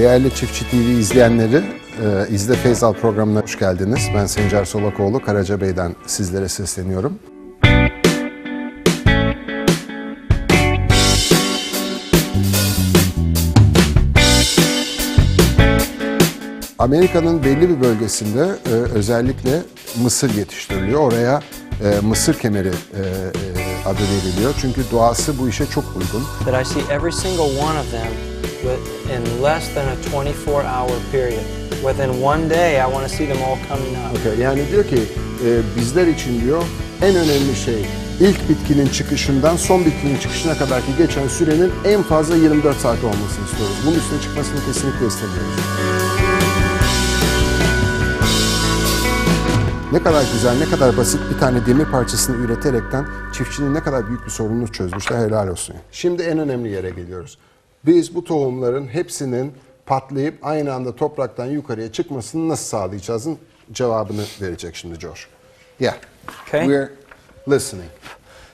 Değerli Çiftçi TV izleyenleri, İzle Feyz programına hoş geldiniz. Ben Sencer Solakoğlu, Karacabey'den sizlere sesleniyorum. Amerika'nın belli bir bölgesinde özellikle mısır yetiştiriliyor. Oraya mısır kemeri adı veriliyor. Çünkü doğası bu işe çok uygun. That I see every single one of them in less than a 24-hour period. Within one day, I want to see them all coming up. Okay. Yani diyor ki bizler için diyor en önemli şey ilk bitkinin çıkışından son bitkinin çıkışına kadarki geçen sürenin en fazla 24 saat olmasını istiyoruz. Bunun üstüne çıkmasını kesinlikle istemiyoruz. Ne kadar güzel, ne kadar basit bir tane demir parçasını üreterekten çiftçinin ne kadar büyük bir sorununu çözmüşler, helal olsun. Şimdi en önemli yere geliyoruz. Biz bu tohumların hepsinin patlayıp aynı anda topraktan yukarıya çıkmasını nasıl sağlayacağızın cevabını verecek şimdi Josh. Yeah, Okay. we're listening.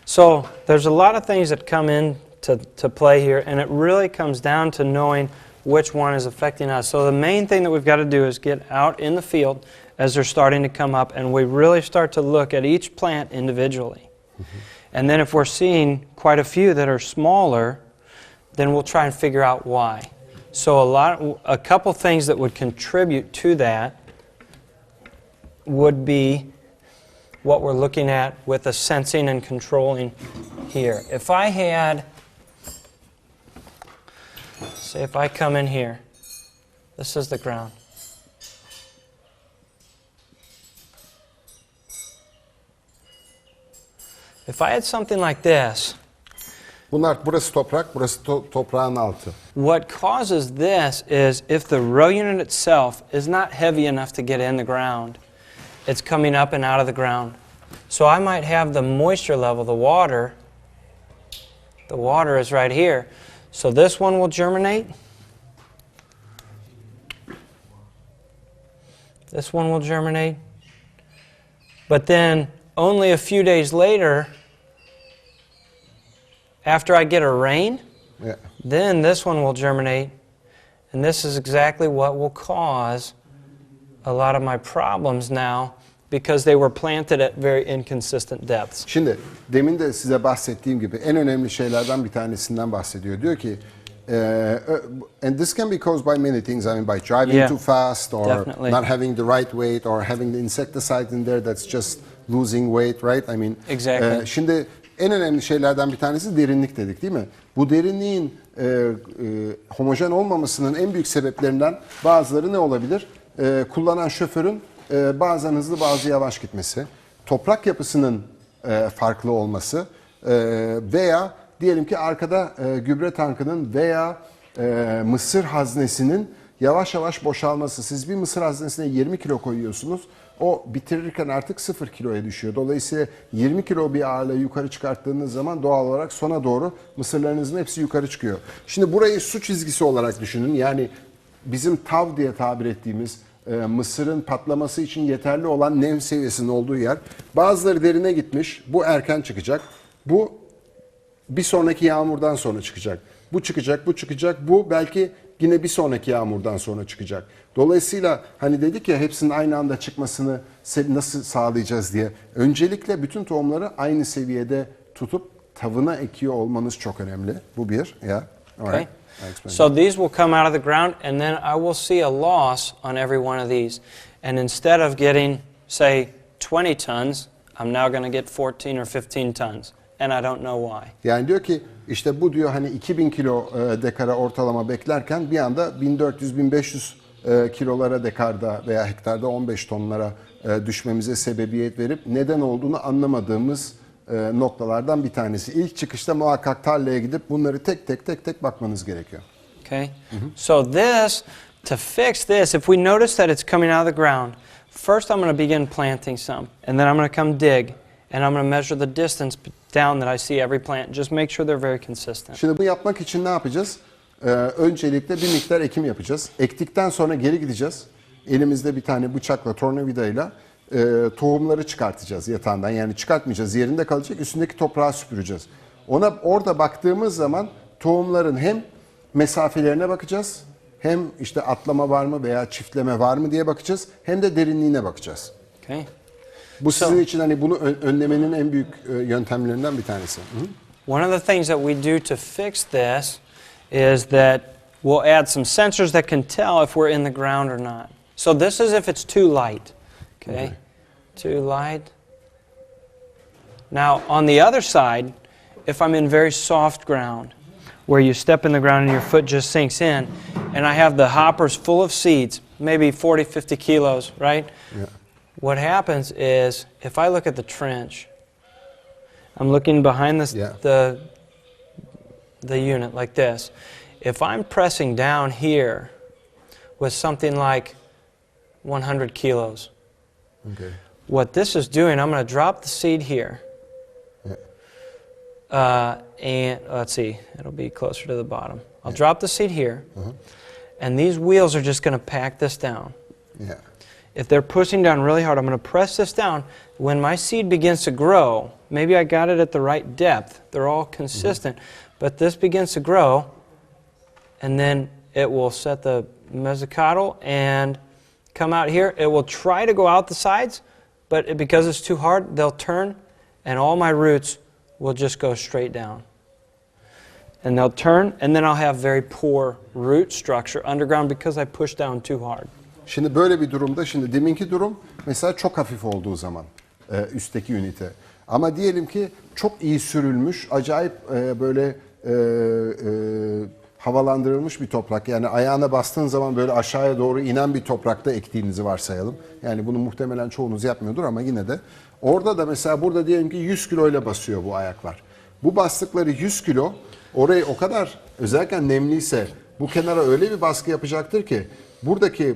So there's a lot of things that come in to play here, and it really comes down to knowing which one is affecting us. So the main thing that we've got to do is get out in the field as they're starting to come up, and we really start to look at each plant individually. And then if we're seeing quite a few that are smaller, then we'll try and figure out why. So a couple things that would contribute to that would be what we're looking at with the sensing and controlling here. If I had, say if I come in here, this is the ground. If I had something like this, Burası toprak, burası toprağın altı. what causes this is if the row unit itself is not heavy enough to get in the ground, it's coming up and out of the ground. So I might have the moisture level, the water is right here. So this one will germinate. This one will germinate. But then only a few days later, after I get a rain, Yeah. then this one will germinate. And this is exactly what will cause a lot of my problems now because they were planted at very inconsistent depths. Şimdi demin de size bahsettiğim gibi en önemli şeylerden bir tanesinden bahsediyor. Diyor ki and this can be caused by many things. I mean by driving too fast or definitely. not having the right weight or having the insecticide in there that's just losing weight, right? I mean Exactly. Şimdi en önemli şeylerden bir tanesi derinlik dedik değil mi? Bu derinliğin homojen olmamasının en büyük sebeplerinden bazıları ne olabilir? Kullanan şoförün bazen hızlı bazı yavaş gitmesi, toprak yapısının farklı olması veya diyelim ki arkada gübre tankının veya mısır haznesinin yavaş yavaş boşalması. Siz bir mısır haznesine 20 kilo koyuyorsunuz. O bitirirken artık 0 kiloya düşüyor. Dolayısıyla 20 kilo bir ağırlığı yukarı çıkarttığınız zaman doğal olarak sona doğru mısırlarınızın hepsi yukarı çıkıyor. Şimdi burayı su çizgisi olarak düşünün. Yani bizim tav diye tabir ettiğimiz mısırın patlaması için yeterli olan nem seviyesinin olduğu yer. Bazıları derine gitmiş. Bu erken çıkacak. Bu bir sonraki yağmurdan sonra çıkacak. Bu çıkacak, bu çıkacak. Bu belki yine bir sonraki yağmurdan sonra çıkacak. Dolayısıyla hani dedik ya hepsinin aynı anda çıkmasını nasıl sağlayacağız diye. Öncelikle bütün tohumları aynı seviyede tutup tavına ekiyor olmanız çok önemli. Bu bir. Yeah. All right. So these will come out of the ground and then I will see a loss on every one of these. And instead of getting, say, 20 tons, I'm now going to get 14 or 15 tons. And I don't know why. Yani diyor ki işte bu diyor hani 2000 kilo dekara ortalama beklerken bir anda 1400-1500 kilolara dekarda veya hektarda 15 tonlara düşmemize sebebiyet verip neden olduğunu anlamadığımız noktalardan bir tanesi. İlk çıkışta muhakkak tarlaya gidip bunları tek tek bakmanız gerekiyor. Okay? So this, to fix this, if we notice that it's coming out of the ground, first I'm going to begin planting some. And then I'm going to come dig. And I'm going to measure the distance down that I see every plant. Just make sure they're very consistent. Şimdi bunu yapmak için ne yapacağız? Öncelikle bir miktar ekim yapacağız. Ektikten sonra geri gideceğiz. Elimizde bir tane bıçakla, tornavidayla tohumları çıkartacağız yatağından. Yani çıkartmayacağız, yerinde kalacak. Üstündeki toprağı süpüreceğiz. Orada baktığımız zaman tohumların hem mesafelerine bakacağız hem işte atlama var mı veya çiftleme var mı diye bakacağız. Hem de derinliğine bakacağız. Okay. Bu sizin için hani bunu önlemenin en büyük yöntemlerinden bir tanesi. Hı? One of the things that we do to fix this is that we'll add some sensors that can tell if we're in the ground or not. So this is if it's too light. Okay? Too light. Now on the other side, if I'm in very soft ground, where you step in the ground and your foot just sinks in, and I have the hoppers full of seeds, maybe 40, 50 kilos, right? Yeah. What happens is, if I look at the trench, I'm looking behind the unit like this. If I'm pressing down here with something like 100 kilos, Okay. what this is doing, I'm going to drop the seed here. And let's see, it'll be closer to the bottom. I'll drop the seed here, and these wheels are just going to pack this down. Yeah. If they're pushing down really hard, I'm going to press this down. When my seed begins to grow, maybe I got it at the right depth. They're all consistent. But this begins to grow, and then it will set the mesocotyl and come out here. It will try to go out the sides, but because it's too hard, they'll turn, and all my roots will just go straight down. And they'll turn, and then I'll have very poor root structure underground because I pushed down too hard. Şimdi böyle bir durumda, şimdi deminki durum mesela çok hafif olduğu zaman üstteki ünite. Ama diyelim ki çok iyi sürülmüş, acayip böyle havalandırılmış bir toprak. Yani ayağına bastığın zaman böyle aşağıya doğru inen bir toprakta ektiğinizi varsayalım. Yani bunu muhtemelen çoğunuz yapmıyordur ama yine de. Orada da mesela burada diyelim ki 100 kiloyla basıyor bu ayaklar. Bu bastıkları 100 kilo orayı o kadar özellikle nemliyse bu kenara öyle bir baskı yapacaktır ki buradaki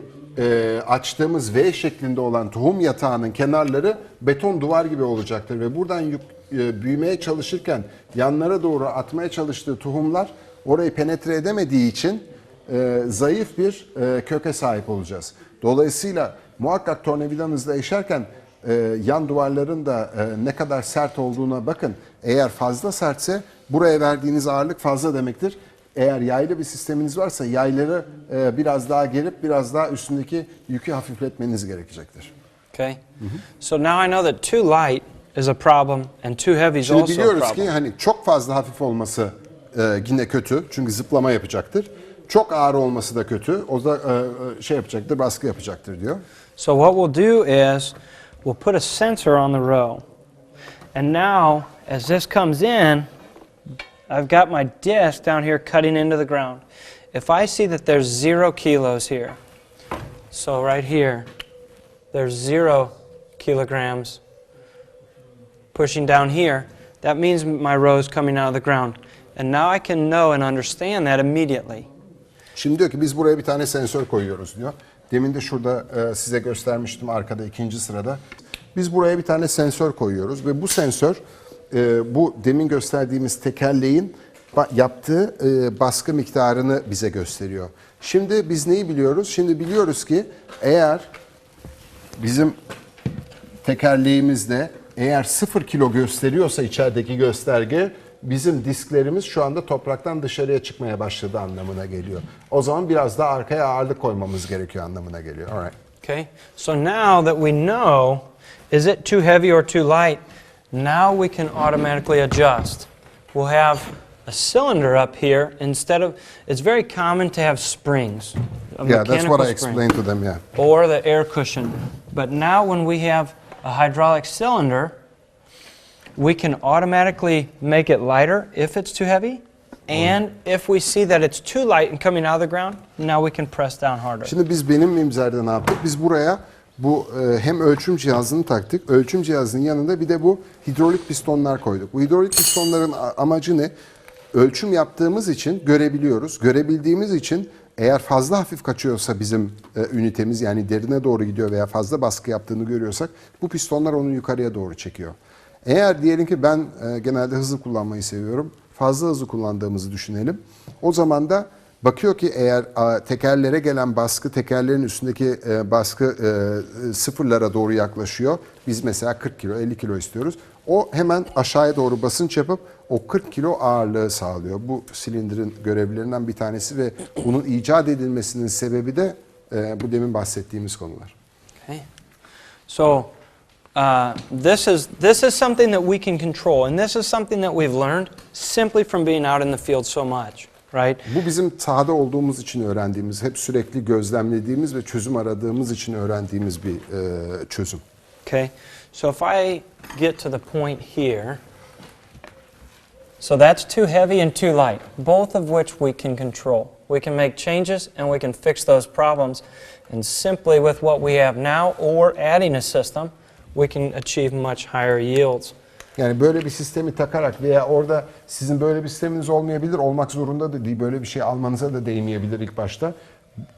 açtığımız V şeklinde olan tohum yatağının kenarları beton duvar gibi olacaktır ve buradan büyümeye çalışırken yanlara doğru atmaya çalıştığı tohumlar orayı penetre edemediği için zayıf bir köke sahip olacağız. Dolayısıyla muhakkak tornavidanızla eşerken yan duvarların da ne kadar sert olduğuna bakın. Eğer fazla sertse buraya verdiğiniz ağırlık fazla demektir. Eğer yaylı bir sisteminiz varsa yayları biraz daha gerip biraz daha üstündeki yükü hafifletmeniz gerekecektir. Okay. So now I know that too light is a problem and too heavy is Şimdi also a biliyoruz problem. ki hani çok fazla hafif olması yine kötü çünkü zıplama yapacaktır. Çok ağır olması da kötü. O da şey yapacaktır, baskı yapacaktır diyor. So what we'll do is we'll put a sensor on the row. And now as this comes in, I've got my disc down here cutting into the ground. If I see that there's 0 kilos here, so right here, there's 0 kilograms pushing down here, that means my row is coming out of the ground. And now I can know and understand that immediately. Şimdi diyor ki biz buraya bir tane sensör koyuyoruz diyor. Demin de şurada size göstermiştim arkada ikinci sırada. Biz buraya bir tane sensör koyuyoruz ve bu sensör bu demin gösterdiğimiz tekerleğin yaptığı baskı miktarını bize gösteriyor. Şimdi biz neyi biliyoruz? Şimdi biliyoruz ki eğer bizim tekerleğimizde eğer 0 kilo gösteriyorsa içerideki gösterge bizim disklerimiz şu anda topraktan dışarıya çıkmaya başladığı anlamına geliyor. O zaman biraz daha arkaya ağırlık koymamız gerekiyor anlamına geliyor. All right. Okay. So now that we know, is it too heavy or too light? Now we can automatically adjust. We'll have a cylinder up here instead of, it's very common to have springs. Yeah, that's what I explained to them, yeah. Or the air cushion. But now when we have a hydraulic cylinder, we can automatically make it lighter if it's too heavy. And if we see that it's too light and coming out of the ground, now we can press down harder. Şimdi biz benim mimzerde ne yaptık? Biz buraya bu hem ölçüm cihazını taktık. Ölçüm cihazının yanında bir de bu hidrolik pistonlar koyduk. Bu hidrolik pistonların amacı ne? Ölçüm yaptığımız için görebiliyoruz. Görebildiğimiz için eğer fazla hafif kaçıyorsa bizim ünitemiz yani derine doğru gidiyor veya fazla baskı yaptığını görüyorsak bu pistonlar onu yukarıya doğru çekiyor. Eğer diyelim ki ben genelde hızlı kullanmayı seviyorum. Fazla hızlı kullandığımızı düşünelim. O zaman da bakıyor ki eğer tekerlere gelen baskı, tekerlerin üstündeki baskı sıfırlara doğru yaklaşıyor. Biz mesela 40 kilo, 50 kilo istiyoruz. O hemen aşağıya doğru basınç yapıp o 40 kilo ağırlığı sağlıyor. Bu silindirin görevlerinden bir tanesi ve bunun icat edilmesinin sebebi de bu demin bahsettiğimiz konular. Okay. So this is something that we can control, and this is something that we've learned simply from being out in the field so much, right? Bu bizim sahada olduğumuz için öğrendiğimiz, hep sürekli gözlemlediğimiz ve çözüm aradığımız için öğrendiğimiz bir çözüm. Okay. So if I get to the point here, so that's too heavy and too light, both of which we can control. We can make changes and we can fix those problems, and simply with what we have now or adding a system, we can achieve much higher yields. Yani böyle bir sistemi takarak veya orada sizin böyle bir sisteminiz olmayabilir, olmak zorunda da değil. Böyle bir şey almanıza da değmeyebilir ilk başta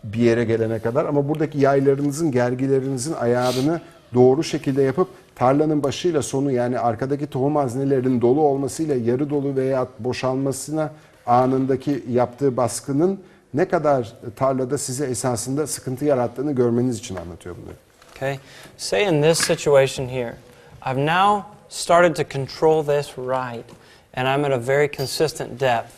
bir yere gelene kadar. Ama buradaki yaylarınızın, gergilerinizin ayarını doğru şekilde yapıp tarlanın başıyla sonu, yani arkadaki tohum haznelerinin dolu olmasıyla yarı dolu veya boşalmasına anındaki yaptığı baskının ne kadar tarlada size esasında sıkıntı yarattığını görmeniz için anlatıyor bunları. Okay. Say in this situation here, I've now started to control this right, and I'm at a very consistent depth.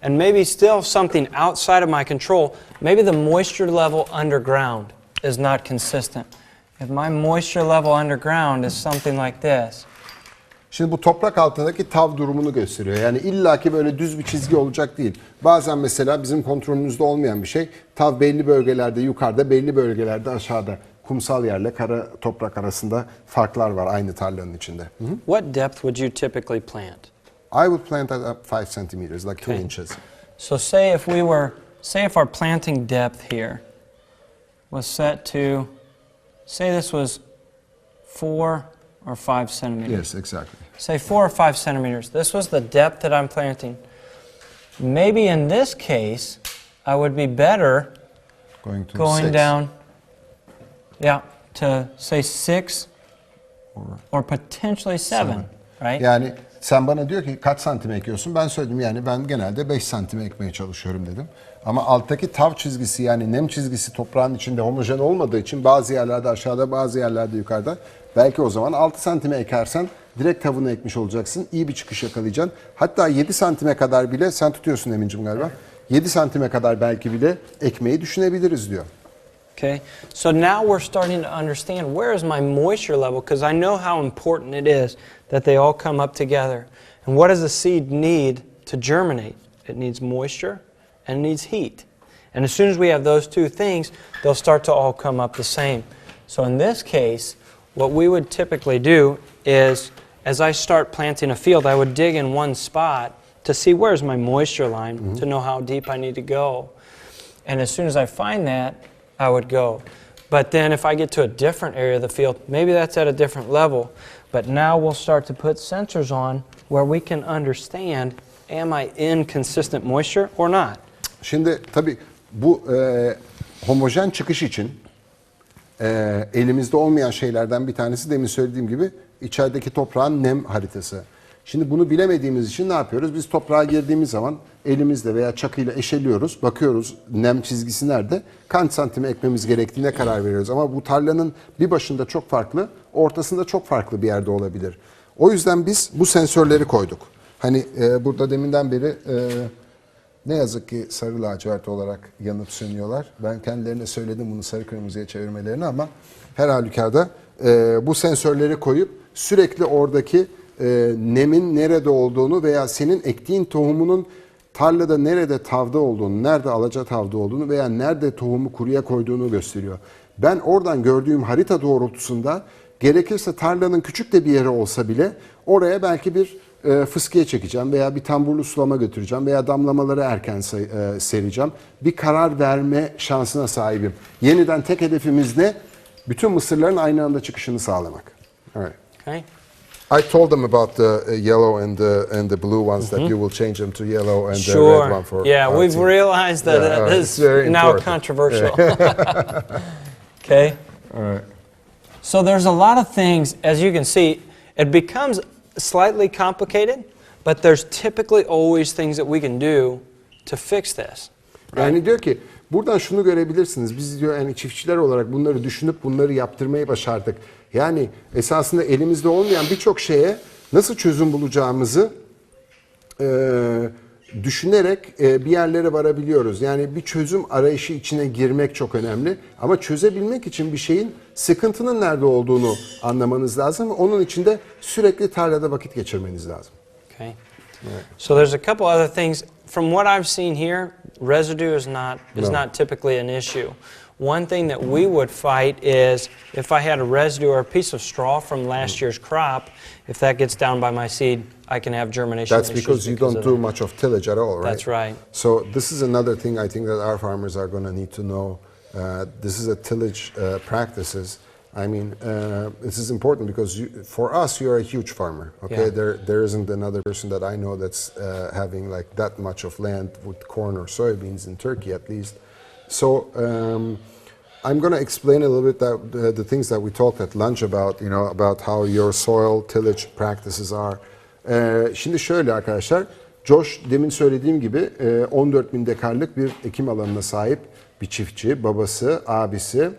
And maybe still something outside of my control, maybe the moisture level underground is not consistent. If my moisture level underground is something like this. Şimdi bu toprak altındaki tav durumunu gösteriyor. Yani illaki böyle düz bir çizgi olacak değil. Bazen mesela bizim kontrolümüzde olmayan bir şey, tav belli bölgelerde yukarıda, belli bölgelerde aşağıda. Kumsal yerle kara toprak arasında farklar var aynı tarlanın içinde. What depth would you typically plant? I would plant at 5 centimeters, like 2 inches. So say if our planting depth here was set to, say this was 4 or 5 centimeters. Yes, exactly. Say 4 or 5 centimeters. This was the depth that I'm planting. Maybe in this case, I would be better going down, yeah, to say 6 or potentially 7, right? Yani sen bana diyor ki kaç santim ekiyorsun? Ben söyledim yani ben genelde 5 santim ekmeye çalışıyorum dedim. Ama alttaki tav çizgisi, yani nem çizgisi toprağın içinde homojen olmadığı için bazı yerlerde aşağıda, bazı yerlerde yukarıda. Belki o zaman 6 santime ekersen direkt tavını ekmiş olacaksın. İyi bir çıkış yakalayacaksın. Hatta 7 santime kadar bile, sen tutuyorsun Emin'cim galiba. 7 santime kadar belki bile ekmeği düşünebiliriz diyor. Okay, so now we're starting to understand where is my moisture level, because I know how important it is that they all come up together. And what does a seed need to germinate? It needs moisture and it needs heat. And as soon as we have those two things, they'll start to all come up the same. So in this case, what we would typically do is, as I start planting a field, I would dig in one spot to see where's my moisture line, to know how deep I need to go. And as soon as I find that, I would go. But then if I get to a different area of the field, maybe that's at a different level. But now we'll start to put sensors on where we can understand, am I in consistent moisture or not? Şimdi tabii bu homojen çıkış için elimizde olmayan şeylerden bir tanesi, demin söylediğim gibi, içerideki toprağın nem haritası. Şimdi bunu bilemediğimiz için ne yapıyoruz? Biz toprağa girdiğimiz zaman elimizle veya çakıyla eşeliyoruz. Bakıyoruz nem çizgisi nerede? Kaç santime ekmemiz gerektiğine karar veriyoruz. Ama bu tarlanın bir başında çok farklı, ortasında çok farklı bir yerde olabilir. O yüzden biz bu sensörleri koyduk. Hani burada deminden beri ne yazık ki sarı lacivert olarak yanıp sönüyorlar. Ben kendilerine söyledim bunu sarı kırmızıya çevirmelerini, ama her halükarda bu sensörleri koyup sürekli oradaki nemin nerede olduğunu veya senin ektiğin tohumunun tarlada nerede tavda olduğunu, nerede alaca tavda olduğunu veya nerede tohumu kuruya koyduğunu gösteriyor. Ben oradan gördüğüm harita doğrultusunda gerekirse tarlanın küçük de bir yeri olsa bile oraya belki bir fıskiye çekeceğim veya bir tamburlu sulama götüreceğim veya damlamaları erken sereceğim. Bir karar verme şansına sahibim. Yeniden tek hedefimiz ne? Bütün mısırların aynı anda çıkışını sağlamak. Evet. Okay. I told them about the yellow and the blue ones, that you will change them to yellow and the red one for yeah, our we've team. realized that this is now important. controversial. Okay. All right. So there's a lot of things, as you can see, it becomes slightly complicated, but there's typically always things that we can do to fix this. Yani diyor ki buradan şunu görebilirsiniz. Biz diyor yani çiftçiler olarak bunları düşünüp bunları yaptırmayı başardık. Yani esasında elimizde olmayan birçok şeye nasıl çözüm bulacağımızı düşünerek bir yerlere varabiliyoruz. Yani bir çözüm arayışı içine girmek çok önemli. Ama çözebilmek için bir şeyin sıkıntının nerede olduğunu anlamanız lazım. Onun için de sürekli tarlada vakit geçirmeniz lazım. Okay. So there's a couple other things. From what I've seen here, residue is not typically an issue. One thing that we would fight is if I had a residue or a piece of straw from last year's crop, if that gets down by my seed, I can have germination That's issues because you don't do much of tillage at all, right? That's right. So this is another thing I think that our farmers are going to need to know. This is a tillage practices. I mean, this is important because for us, you're a huge farmer. Okay, Yeah. there isn't another person that I know that's having like that much of land with corn or soybeans in Turkey, at least. So I'm going to explain a little bit the things that we talked at lunch about, you know, about how your soil tillage practices are. Şimdi şöyle arkadaşlar, Josh demin söylediğim gibi 14.000 dekarlık bir ekim alanına sahip bir çiftçi, babası, abisi,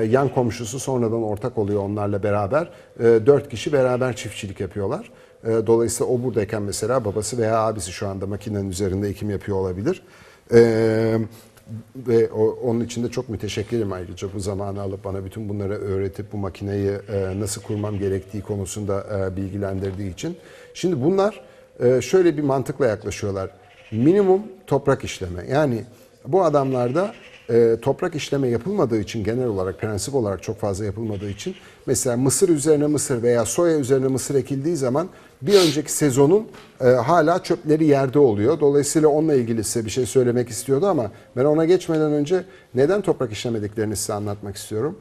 yan komşusu sonradan ortak oluyor onlarla beraber. 4 kişi beraber çiftçilik yapıyorlar. Dolayısıyla o buradayken mesela babası veya abisi şu anda makinenin üzerinde ekim yapıyor olabilir. Ve onun için de çok müteşekkirim ayrıca bu zamanı alıp bana bütün bunları öğretip bu makineyi nasıl kurmam gerektiği konusunda bilgilendirdiği için. Şimdi bunlar şöyle bir mantıkla yaklaşıyorlar. Minimum toprak işleme. Yani bu adamlarda toprak işleme yapılmadığı için genel olarak prensip olarak çok fazla yapılmadığı için mesela mısır üzerine mısır veya soya üzerine mısır ekildiği zaman bir önceki sezonun hala çöpleri yerde oluyor. Dolayısıyla onunla ilgili size bir şey söylemek istiyordu ama ben ona geçmeden önce neden toprak işlemediklerini size anlatmak istiyorum.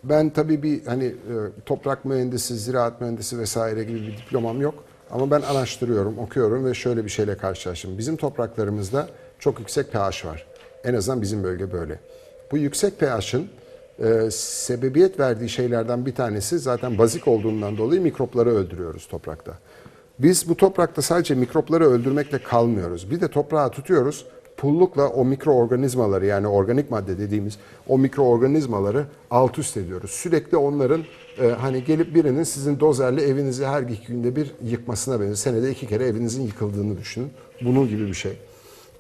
Ben tabii bir hani toprak mühendisi, ziraat mühendisi vesaire gibi bir diplomam yok. Ama ben araştırıyorum, okuyorum ve şöyle bir şeyle karşılaştım. Bizim topraklarımızda çok yüksek pH var. En azından bizim bölge böyle. Bu yüksek pH'ın sebebiyet verdiği şeylerden bir tanesi zaten bazik olduğundan dolayı mikropları öldürüyoruz toprakta. Biz bu toprakta sadece mikropları öldürmekle kalmıyoruz. Bir de toprağı tutuyoruz. Pullukla o mikroorganizmaları yani organik madde dediğimiz o mikroorganizmaları alt üst ediyoruz. Sürekli onların hani gelip birinin sizin dozerle evinizi her 2 günde bir yıkmasına benziyor. Senede 2 kere evinizin yıkıldığını düşünün. Bunun gibi bir şey.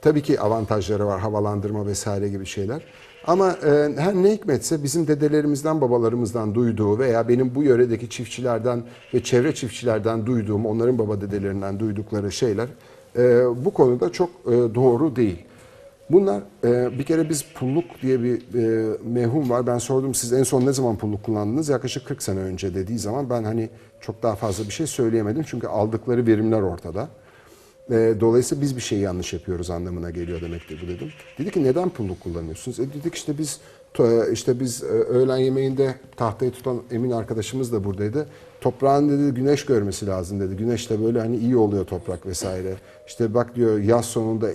Tabii ki avantajları var, havalandırma vesaire gibi şeyler. Ama her ne hikmetse bizim dedelerimizden, babalarımızdan duyduğu veya benim bu yöredeki çiftçilerden ve çevre çiftçilerden duyduğum, onların baba dedelerinden duydukları şeyler bu konuda çok doğru değil. Bunlar bir kere biz pulluk diye bir mevhum var. Ben sordum siz en son ne zaman pulluk kullandınız? Yaklaşık 40 sene önce dediği zaman ben hani çok daha fazla bir şey söyleyemedim. Çünkü aldıkları verimler ortada. Dolayısıyla biz bir şey yanlış yapıyoruz anlamına geliyor demektir bu dedim. Dedi ki neden pulluk kullanıyorsunuz? Dedik işte biz öğlen yemeğinde tahtayı tutan Emin arkadaşımız da buradaydı. Toprağın dedi güneş görmesi lazım dedi. Güneş de böyle hani iyi oluyor toprak vesaire. İşte bak diyor yaz sonunda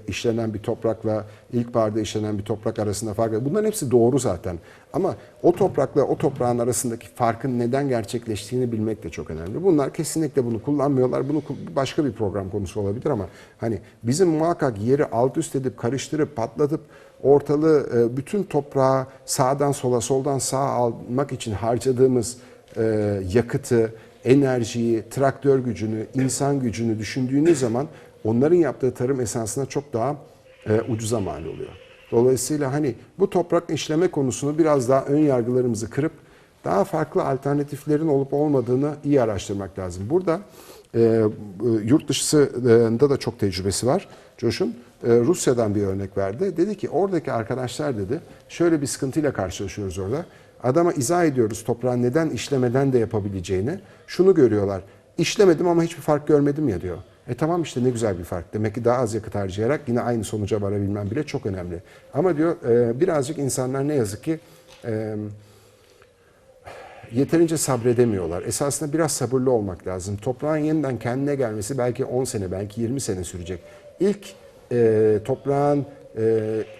işlenen bir toprakla ilkbaharda işlenen bir toprak arasında fark var. Bunların hepsi doğru zaten. Ama o toprakla o toprağın arasındaki farkın neden gerçekleştiğini bilmek de çok önemli. Bunlar kesinlikle bunu kullanmıyorlar. Bunu başka bir program konusu olabilir ama hani bizim muhakkak yeri alt üst edip karıştırıp patlatıp ortalığı bütün toprağı sağdan sola soldan sağa almak için harcadığımız yakıtı, enerjiyi, traktör gücünü, insan gücünü düşündüğünüz zaman onların yaptığı tarım esasında çok daha ucuza mal oluyor. Dolayısıyla hani bu toprak işleme konusunu biraz daha ön yargılarımızı kırıp daha farklı alternatiflerin olup olmadığını iyi araştırmak lazım. Burada yurt dışında da çok tecrübesi var. Josh'un Rusya'dan bir örnek verdi. Dedi ki oradaki arkadaşlar dedi şöyle bir sıkıntıyla karşılaşıyoruz orada. Adama izah ediyoruz toprağın neden işlemeden de yapabileceğini. Şunu görüyorlar. İşlemedim ama hiçbir fark görmedim ya diyor. Tamam işte ne güzel bir fark. Demek ki daha az yakıt harcayarak yine aynı sonuca varabilmem bile çok önemli. Ama diyor birazcık insanlar ne yazık ki yeterince sabredemiyorlar. Esasında biraz sabırlı olmak lazım. Toprağın yeniden kendine gelmesi belki 10 sene, belki 20 sene sürecek. İlk toprağın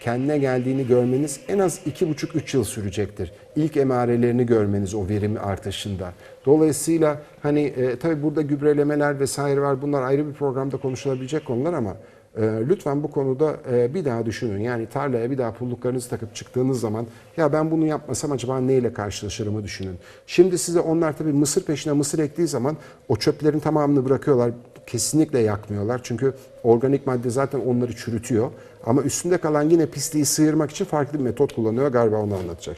kendine geldiğini görmeniz en az 2,5-3 yıl sürecektir. İlk emarelerini görmeniz o verim artışında. Dolayısıyla hani tabii burada gübrelemeler vesaire var. Bunlar ayrı bir programda konuşulabilecek konular ama Lütfen bu konuda bir daha düşünün. Yani tarlaya bir daha pulluklarınızı takıp çıktığınız zaman ya ben bunu yapmasam acaba neyle karşılaşırımı düşünün. Şimdi size onlar tabii mısır peşine mısır ektiği zaman o çöplerin tamamını bırakıyorlar. Kesinlikle yakmıyorlar. Çünkü organik madde zaten onları çürütüyor. Ama üstünde kalan yine pisliği sıyırmak için farklı bir metot kullanıyor. Galiba onu anlatacak.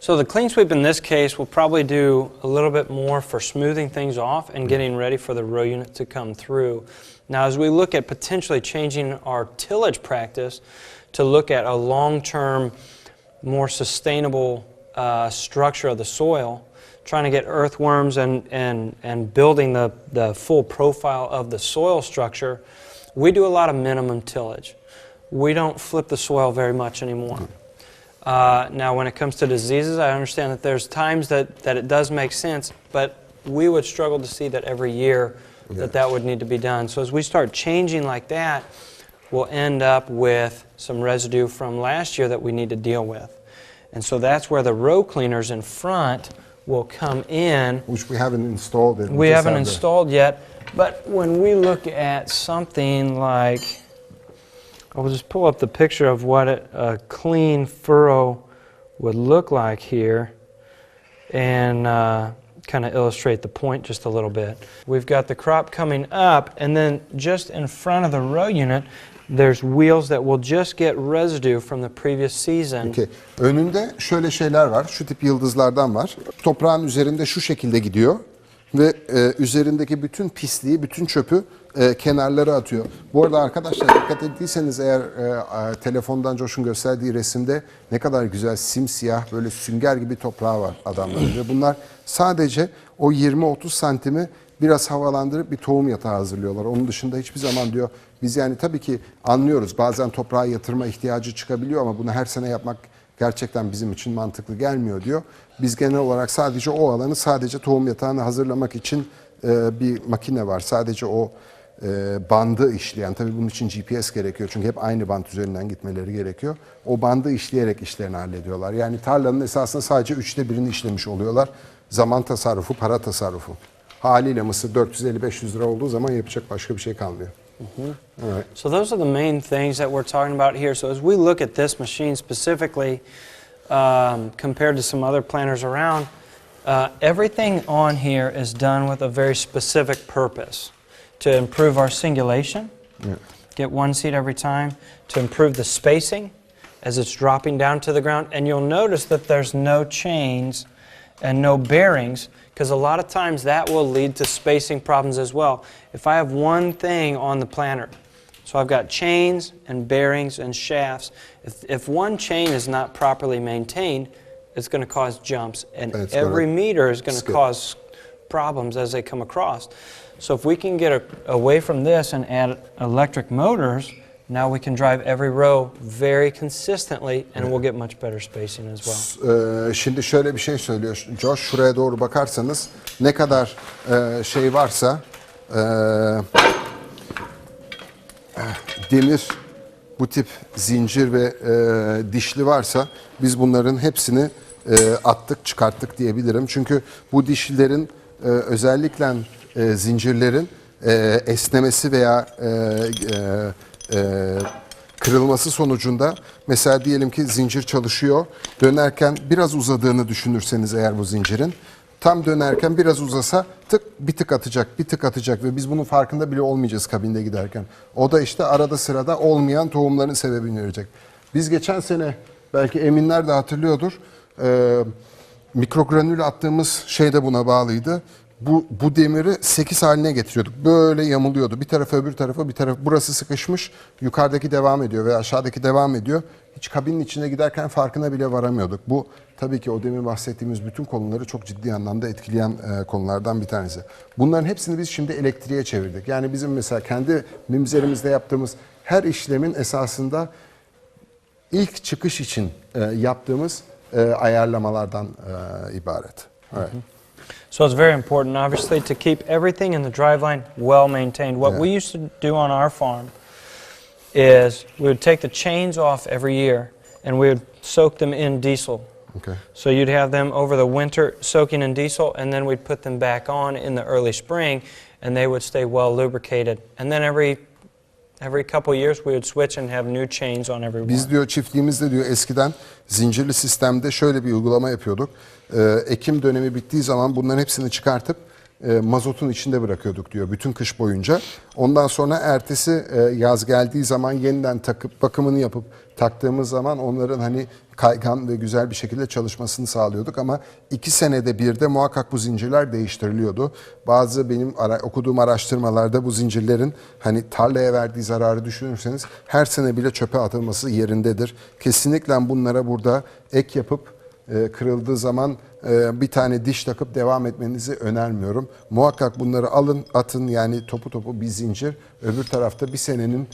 So the clean sweep in this case will probably do a little bit more for smoothing things off and getting ready for the row unit to come through. Now as we look at potentially changing our tillage practice to look at a long-term, more sustainable structure of the soil, trying to get earthworms and building the full profile of the soil structure, we do a lot of minimum tillage. We don't flip the soil very much anymore. Now when it comes to diseases, I understand that there's times that it does make sense, but we would struggle to see that every year that would need to be done. So as we start changing like that, we'll end up with some residue from last year that we need to deal with. And so that's where the row cleaners in front will come in. Which we haven't installed. We haven't installed yet, but when we look at something like, I'll just pull up the picture of what a clean furrow would look like here and kind of illustrate the point just a little bit. We've got the crop coming up, and then just in front of the row unit, there's wheels that will just get residue from the previous season. Okay. Önünde şöyle şeyler var. Şu tip yıldızlardan var. Toprağın üzerinde şu şekilde gidiyor ve üzerindeki bütün pisliği, bütün çöpü kenarlara atıyor. Bu arada arkadaşlar dikkat ettiyseniz eğer telefondan Josh'un gösterdiği resimde ne kadar güzel simsiyah böyle sünger gibi toprağı var adamların. Ve bunlar sadece o 20-30 santimi biraz havalandırıp bir tohum yatağı hazırlıyorlar. Onun dışında hiçbir zaman diyor biz yani tabii ki anlıyoruz bazen toprağa yatırma ihtiyacı çıkabiliyor ama bunu her sene yapmak gerçekten bizim için mantıklı gelmiyor diyor. Biz genel olarak sadece o alanı sadece tohum yatağını hazırlamak için bir makine var. Sadece o bandı işleyen, tabii bunun için GPS gerekiyor çünkü hep aynı bant üzerinden gitmeleri gerekiyor. O bandı işleyerek işlerini hallediyorlar. Yani tarlanın esasında sadece 1/3'ünü işlemiş oluyorlar. Zaman tasarrufu, para tasarrufu. Haliyle mısır 450-500 lira olduğu zaman yapacak başka bir şey kalmıyor. Right. So those are the main things that we're talking about here. So as we look at this machine specifically, compared to some other planters around, everything on here is done with a very specific purpose. To improve our singulation, get one seed every time, to improve the spacing as it's dropping down to the ground. And you'll notice that there's no chains and no bearings, because a lot of times that will lead to spacing problems as well. If I have one thing on the planter, so I've got chains and bearings and shafts, if one chain is not properly maintained, it's going to cause jumps, and every meter is going to cause problems as they come across. So if we can get away from this and add electric motors, now we can drive every row very consistently and we'll get much better spacing as well. Şimdi şöyle bir şey söylüyor Josh, şuraya doğru bakarsanız ne kadar şey varsa demir, bu tip zincir ve dişli varsa biz bunların hepsini attık, çıkarttık diyebilirim. Çünkü bu dişlilerin özellikle zincirlerin esnemesi veya kırılması sonucunda mesela diyelim ki zincir çalışıyor, dönerken biraz uzadığını düşünürseniz eğer bu zincirin tam dönerken biraz uzasa tık bir tık atacak, bir tık atacak ve biz bunun farkında bile olmayacağız kabinde giderken. O da işte arada sırada olmayan tohumların sebebini verecek. Biz geçen sene belki eminler de hatırlıyordur, mikrogranül attığımız şey de buna bağlıydı. Bu demiri 8 haline getiriyorduk. Böyle yamuluyordu. Bir tarafa öbür tarafa, bir taraf burası sıkışmış. Yukarıdaki devam ediyor veya aşağıdaki devam ediyor. Hiç kabinin içine giderken farkına bile varamıyorduk. Bu tabii ki o demin bahsettiğimiz bütün konuları çok ciddi anlamda etkileyen konulardan bir tanesi. Bunların hepsini biz şimdi elektriğe çevirdik. Yani bizim mesela kendi mimzerimizde yaptığımız her işlemin esasında ilk çıkış için yaptığımız ayarlamalardan ibaret. Evet. So it's very important, obviously, to keep everything in the driveline well maintained. What we used to do on our farm is we would take the chains off every year and we would soak them in diesel. Okay. So you'd have them over the winter soaking in diesel, and then we'd put them back on in the early spring, and they would stay well lubricated. And then every couple years we would switch and have new chains on every one. Biz diyor çiftliğimizde diyor eskiden zincirli sistemde şöyle bir uygulama yapıyorduk. Ekim dönemi bittiği zaman bunların hepsini çıkartıp mazotun içinde bırakıyorduk diyor bütün kış boyunca. Ondan sonra ertesi yaz geldiği zaman yeniden takıp bakımını yapıp taktığımız zaman onların hani kaygan ve güzel bir şekilde çalışmasını sağlıyorduk. Ama 2 senede bir de muhakkak bu zincirler değiştiriliyordu. Bazı benim okuduğum araştırmalarda bu zincirlerin hani tarlaya verdiği zararı düşünürseniz her sene bile çöpe atılması yerindedir. Kesinlikle bunlara burada ek yapıp kırıldığı zaman bir tane diş takıp devam etmenizi önermiyorum. Muhakkak bunları alın, atın, yani topu topu bir zincir. Öbür tarafta bir senenin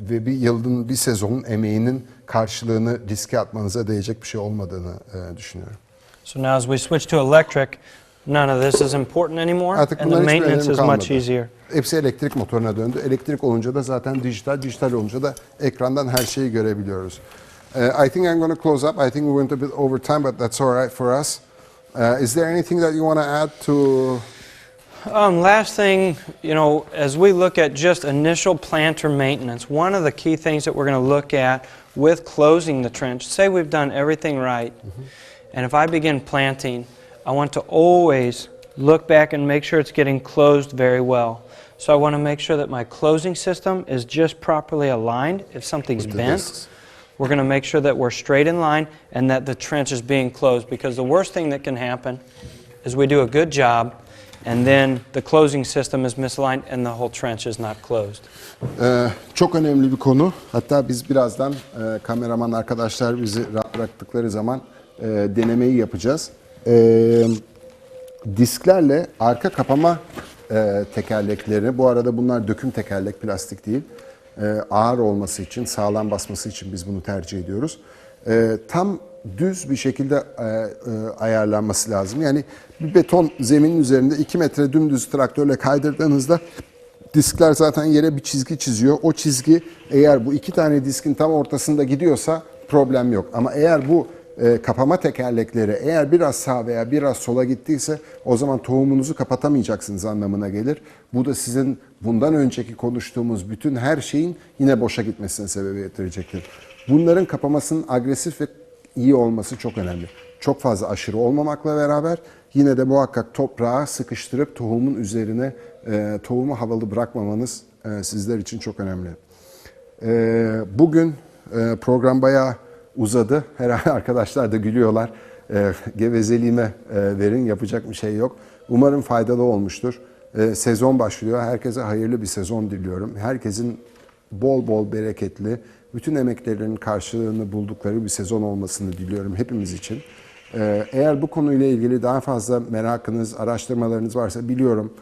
ve bir yılın, bir sezonun emeğinin karşılığını riske atmanıza değecek bir şey olmadığını düşünüyorum. So now as we switch to electric, none of this is important anymore, Artık and the bunların hiçbir maintenance önemi is kalmadı. much easier. Hepsi elektrik motoruna döndü. Elektrik olunca da zaten dijital, dijital olunca da ekrandan her şeyi görebiliyoruz. I think I'm going to close up. I think we went a bit over time, but that's all right for us. Is there anything that you want to add to? Last thing, you know, as we look at just initial planter maintenance, one of the key things that we're going to look at with closing the trench, say we've done everything right, and if I begin planting, I want to always look back and make sure it's getting closed very well. So I want to make sure that my closing system is just properly aligned. If something's bent, we're going to make sure that we're straight in line and that the trench is being closed, because the worst thing that can happen is we do a good job and then the closing system is misaligned and the whole trench is not closed. Çok önemli bir konu. Hatta biz birazdan kameraman arkadaşlar bizi rahat bıraktıkları zaman denemeyi yapacağız. Disklerle arka kapama tekerlekleri, bu arada bunlar döküm tekerlek, plastik değil. Ağır olması için, sağlam basması için biz bunu tercih ediyoruz. Tam düz bir şekilde ayarlanması lazım. Yani bir beton zeminin üzerinde 2 metre dümdüz traktörle kaydırdığınızda diskler zaten yere bir çizgi çiziyor. O çizgi eğer bu 2 tane diskin tam ortasında gidiyorsa problem yok. Ama eğer bu kapama tekerlekleri eğer biraz sağa veya biraz sola gittiyse o zaman tohumunuzu kapatamayacaksınız anlamına gelir. Bu da sizin bundan önceki konuştuğumuz bütün her şeyin yine boşa gitmesine sebebiyet verecektir. Bunların kapamasının agresif ve iyi olması çok önemli. Çok fazla aşırı olmamakla beraber yine de muhakkak toprağa sıkıştırıp tohumun üzerine tohumu havalı bırakmamanız sizler için çok önemli. Bugün program bayağı uzadı. Herhalde arkadaşlar da gülüyorlar. Gevezeliğime verin, yapacak bir şey yok. Umarım faydalı olmuştur. Sezon başlıyor. Herkese hayırlı bir sezon diliyorum. Herkesin bol bol bereketli, bütün emeklerinin karşılığını buldukları bir sezon olmasını diliyorum hepimiz için. Eğer bu konuyla ilgili daha fazla merakınız, araştırmalarınız varsa biliyorum.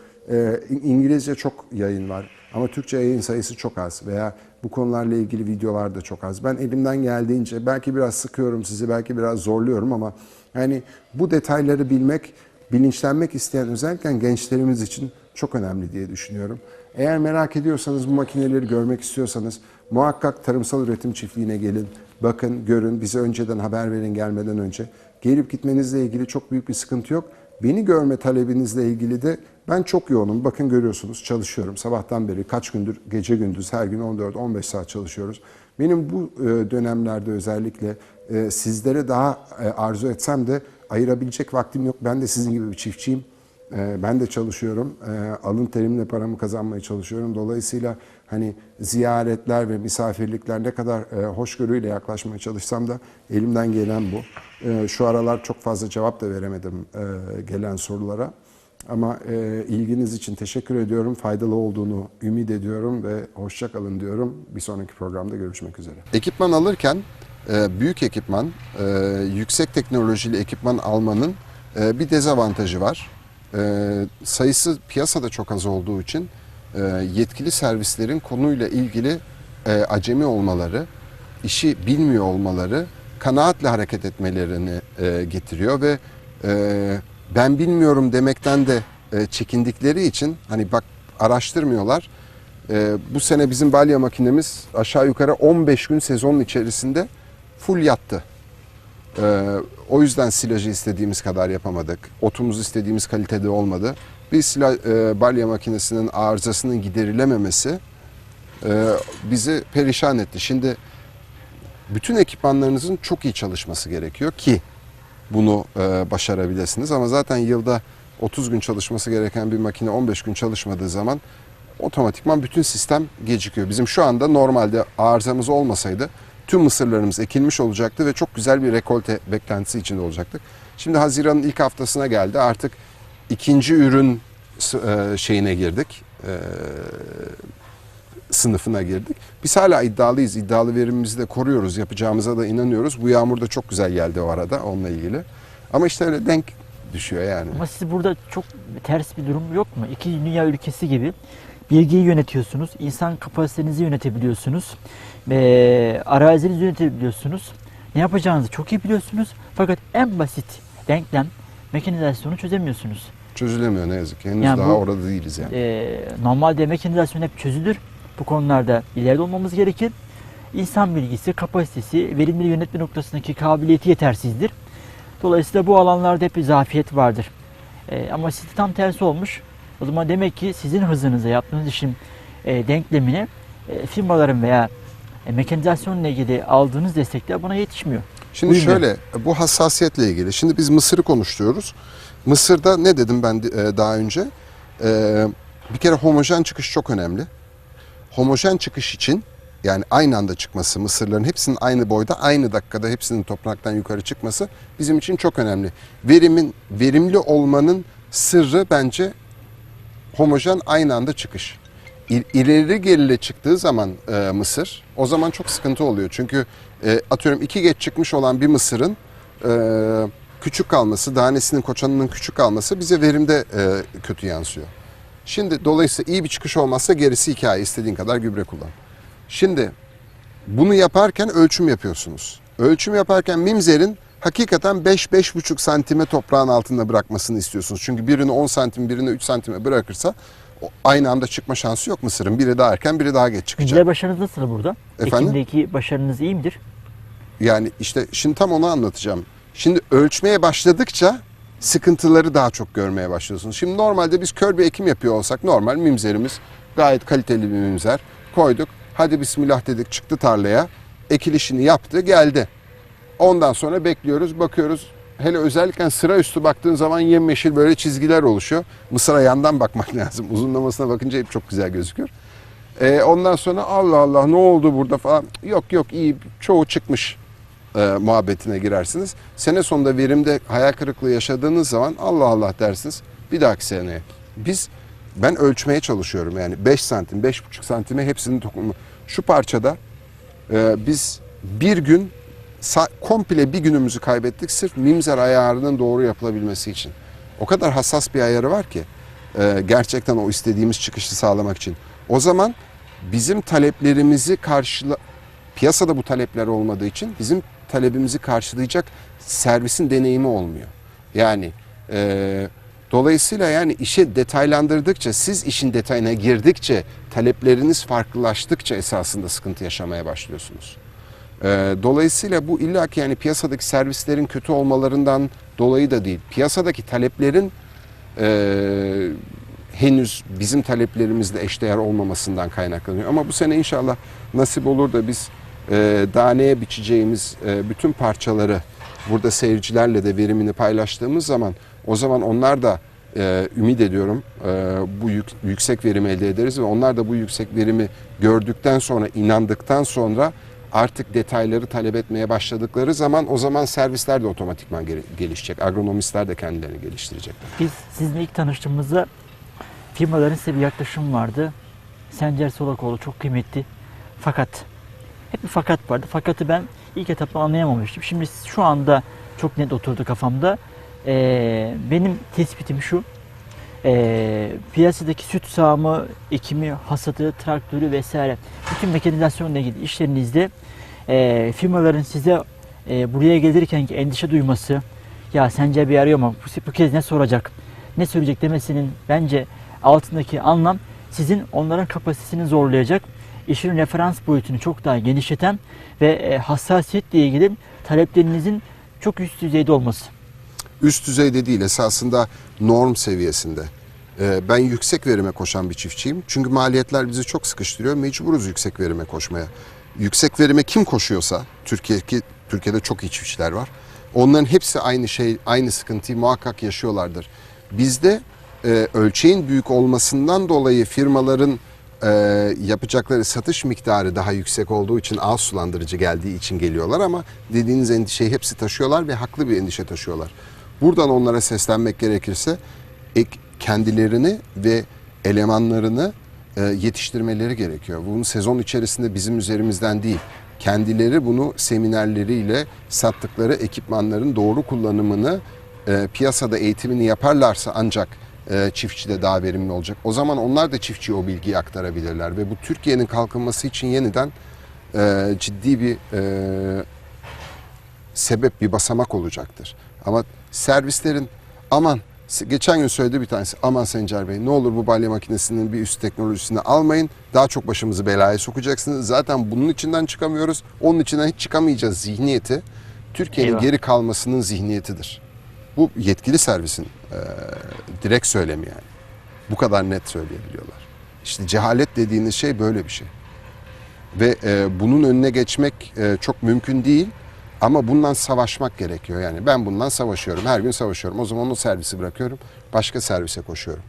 İngilizce çok yayın var ama Türkçe yayın sayısı çok az veya bu konularla ilgili videolar da çok az. Ben elimden geldiğince belki biraz sıkıyorum sizi, belki biraz zorluyorum ama yani bu detayları bilmek, bilinçlenmek isteyen özellikle gençlerimiz için çok önemli diye düşünüyorum. Eğer merak ediyorsanız, bu makineleri görmek istiyorsanız muhakkak tarımsal üretim çiftliğine gelin, bakın, görün, bize önceden haber verin gelmeden önce. Gelip gitmenizle ilgili çok büyük bir sıkıntı yok. Beni görme talebinizle ilgili de ben çok yoğunum. Bakın görüyorsunuz, çalışıyorum. Sabahtan beri kaç gündür gece gündüz her gün 14-15 saat çalışıyoruz. Benim bu dönemlerde özellikle sizlere daha arzu etsem de ayırabilecek vaktim yok. Ben de sizin gibi bir çiftçiyim. Ben de çalışıyorum. Alın terimle paramı kazanmaya çalışıyorum. Dolayısıyla hani ziyaretler ve misafirlikler ne kadar hoşgörüyle yaklaşmaya çalışsam da elimden gelen bu. Şu aralar çok fazla cevap da veremedim gelen sorulara. Ama ilginiz için teşekkür ediyorum. Faydalı olduğunu ümit ediyorum ve hoşça kalın diyorum. Bir sonraki programda görüşmek üzere. Ekipman alırken büyük ekipman, yüksek teknolojili ekipman almanın bir dezavantajı var. Sayısı piyasada çok az olduğu için yetkili servislerin konuyla ilgili acemi olmaları, işi bilmiyor olmaları, kanaatle hareket etmelerini getiriyor ve ben bilmiyorum demekten de çekindikleri için hani bak araştırmıyorlar. Bu sene bizim balya makinemiz aşağı yukarı 15 gün sezonun içerisinde full yattı. O yüzden silajı istediğimiz kadar yapamadık. Otumuz istediğimiz kalitede olmadı. Bir balya makinesinin arızasının giderilememesi bizi perişan etti. Şimdi bütün ekipmanlarınızın çok iyi çalışması gerekiyor ki bunu başarabilirsiniz. Ama zaten yılda 30 gün çalışması gereken bir makine 15 gün çalışmadığı zaman otomatikman bütün sistem gecikiyor. Bizim şu anda normalde arızamız olmasaydı tüm mısırlarımız ekilmiş olacaktı ve çok güzel bir rekolte beklentisi içinde olacaktık. Şimdi Haziran'ın ilk haftasına geldi. Artık ikinci ürün şeyine girdik. Sınıfına girdik. Biz hala iddialıyız. İddialı verimimizi de koruyoruz. Yapacağımıza da inanıyoruz. Bu yağmur da çok güzel geldi o arada onunla ilgili. Ama işte öyle denk düşüyor yani. Ama siz burada çok ters bir durum yok mu? İki dünya ülkesi gibi bilgiyi yönetiyorsunuz, insan kapasitenizi yönetebiliyorsunuz, arazinizi yönetebiliyorsunuz. Ne yapacağınızı çok iyi biliyorsunuz. Fakat en basit denklem, mekanizasyonu çözemiyorsunuz. Çözülemiyor ne yazık ki. Henüz Yani daha bu, orada değiliz yani. Normalde mekanizasyon hep çözülür. Bu konularda ileride olmamız gerekir. İnsan bilgisi, kapasitesi, verimli yönetme noktasındaki kabiliyeti yetersizdir. Dolayısıyla bu alanlarda hep bir zafiyet vardır. Ama sizde tam tersi olmuş. O zaman demek ki sizin hızınıza, yaptığınız işin denklemine firmaların veya mekanizasyonla ilgili aldığınız destekler buna yetişmiyor. Şimdi Uymuyor. şöyle, bu hassasiyetle ilgili. Şimdi biz Mısır'ı konuşuyoruz. Mısır'da ne dedim ben daha önce? Bir kere homojen çıkış çok önemli. Homojen çıkış için yani aynı anda çıkması, mısırların hepsinin aynı boyda, aynı dakikada hepsinin topraktan yukarı çıkması bizim için çok önemli. Verimli olmanın sırrı bence homojen aynı anda çıkış. İleri gerili çıktığı zaman mısır o zaman çok sıkıntı oluyor. Çünkü atıyorum 2 geç çıkmış olan bir mısırın küçük kalması, tanesinin koçanının küçük kalması bize verimde kötü yansıyor. Şimdi dolayısıyla iyi bir çıkış olmazsa gerisi hikaye, istediğin kadar gübre kullan. Şimdi bunu yaparken ölçüm yapıyorsunuz. Ölçüm yaparken mimzerin hakikaten 5-5,5 santime toprağın altında bırakmasını istiyorsunuz. Çünkü birini 10 santim, birini 3 santime bırakırsa aynı anda çıkma şansı yok mısırın. Biri daha erken, biri daha geç çıkacak. Güncel başarınız nasıl burada? Efendim? Ekim'deki başarınız iyi midir? Yani işte şimdi tam onu anlatacağım. Şimdi ölçmeye başladıkça sıkıntıları daha çok görmeye başlıyorsunuz. Şimdi normalde biz kör bir ekim yapıyor olsak normal mimzerimiz gayet kaliteli bir mimzer. Koyduk. Hadi bismillah dedik, çıktı tarlaya. Ekilişini yaptı, geldi. Ondan sonra bekliyoruz, bakıyoruz. Hele özellikle sıra üstü baktığın zaman yemyeşil böyle çizgiler oluşuyor. Mısıra yandan bakmak lazım. Uzunlamasına bakınca hep çok güzel gözüküyor. Ondan sonra Allah Allah ne oldu burada falan. Yok iyi, çoğu çıkmış muhabbetine girersiniz. Sene sonunda verimde hayal kırıklığı yaşadığınız zaman Allah Allah dersiniz. Bir dahaki seneye. Ben ölçmeye çalışıyorum yani 5 santim, 5,5 santime hepsinin dokunma. Şu parçada biz bir gün komple bir günümüzü kaybettik sırf mimzer ayarının doğru yapılabilmesi için. O kadar hassas bir ayarı var ki gerçekten o istediğimiz çıkışı sağlamak için. O zaman bizim taleplerimizi piyasada bu talepler olmadığı için bizim talebimizi karşılayacak servisin deneyimi olmuyor. Yani dolayısıyla yani işi detaylandırdıkça, siz işin detayına girdikçe, talepleriniz farklılaştıkça esasında sıkıntı yaşamaya başlıyorsunuz. Dolayısıyla bu illaki yani piyasadaki servislerin kötü olmalarından dolayı da değil. Piyasadaki taleplerin henüz bizim taleplerimizle eşdeğer olmamasından kaynaklanıyor. Ama bu sene inşallah nasip olur da biz daneye biçeceğimiz bütün parçaları burada seyircilerle de verimini paylaştığımız zaman o zaman onlar da ümit ediyorum bu yüksek verim elde ederiz ve onlar da bu yüksek verimi gördükten sonra, inandıktan sonra artık detayları talep etmeye başladıkları zaman o zaman servisler de otomatikman gelişecek. Agronomistler de kendilerini geliştirecekler. Biz sizinle ilk tanıştığımızda firmaların size bir yaklaşım vardı. Sencer Solakoğlu çok kıymetli. Fakat hep bir fakat vardı. Fakatı ben ilk etapta anlayamamıştım. Şimdi şu anda çok net oturdu kafamda. Benim tespitim şu. Piyasadaki süt sağımı, ekimi, hasadı, traktörü vesaire bütün mekanizasyonla ilgili işlerinizde firmaların size buraya gelirken endişe duyması ya sence bir arıyor mu? Bu kez ne soracak? Ne söyleyecek demesinin bence altındaki anlam sizin onların kapasitesini zorlayacak. İşin referans boyutunu çok daha genişleten ve hassasiyetle ilgili taleplerinizin çok üst düzeyde olması. Üst düzeyde değil, esasında norm seviyesinde. Ben yüksek verime koşan bir çiftçiyim. Çünkü maliyetler bizi çok sıkıştırıyor. Mecburuz yüksek verime koşmaya. Yüksek verime kim koşuyorsa, Türkiye'de çok iyi çiftçiler var. Onların hepsi aynı sıkıntıyı muhakkak yaşıyorlardır. Bizde ölçeğin büyük olmasından dolayı firmaların yapacakları satış miktarı daha yüksek olduğu için, ağız sulandırıcı geldiği için geliyorlar, ama dediğiniz endişeyi hepsi taşıyorlar ve haklı bir endişe taşıyorlar. Buradan onlara seslenmek gerekirse kendilerini ve elemanlarını yetiştirmeleri gerekiyor. Bunu sezon içerisinde bizim üzerimizden değil, kendileri bunu seminerleriyle sattıkları ekipmanların doğru kullanımını, piyasada eğitimini yaparlarsa ancak çiftçi de daha verimli olacak. O zaman onlar da çiftçiye o bilgiyi aktarabilirler ve bu Türkiye'nin kalkınması için yeniden ciddi bir sebep, bir basamak olacaktır. Ama servislerin geçen gün söyledi bir tanesi, aman Sencer Bey ne olur bu balya makinesinin bir üst teknolojisini almayın. Daha çok başımızı belaya sokacaksınız. Zaten bunun içinden çıkamıyoruz. Onun içinden hiç çıkamayacağız zihniyeti Türkiye'nin geri kalmasının zihniyetidir. Bu yetkili servisin direkt söylemi yani. Bu kadar net söyleyebiliyorlar. İşte cehalet dediğiniz şey böyle bir şey. Ve bunun önüne geçmek çok mümkün değil. Ama bundan savaşmak gerekiyor. Yani ben bundan savaşıyorum. Her gün savaşıyorum. O zaman o servisi bırakıyorum. Başka servise koşuyorum.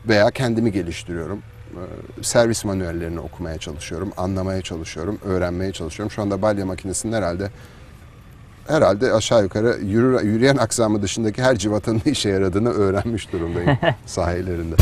Veya kendimi geliştiriyorum. Servis manuellerini okumaya çalışıyorum. Anlamaya çalışıyorum. Öğrenmeye çalışıyorum. Şu anda balya makinesinin herhalde aşağı yukarı yürüyen aksamı dışındaki her civatanın işe yaradığını öğrenmiş durumdayım sahalarında.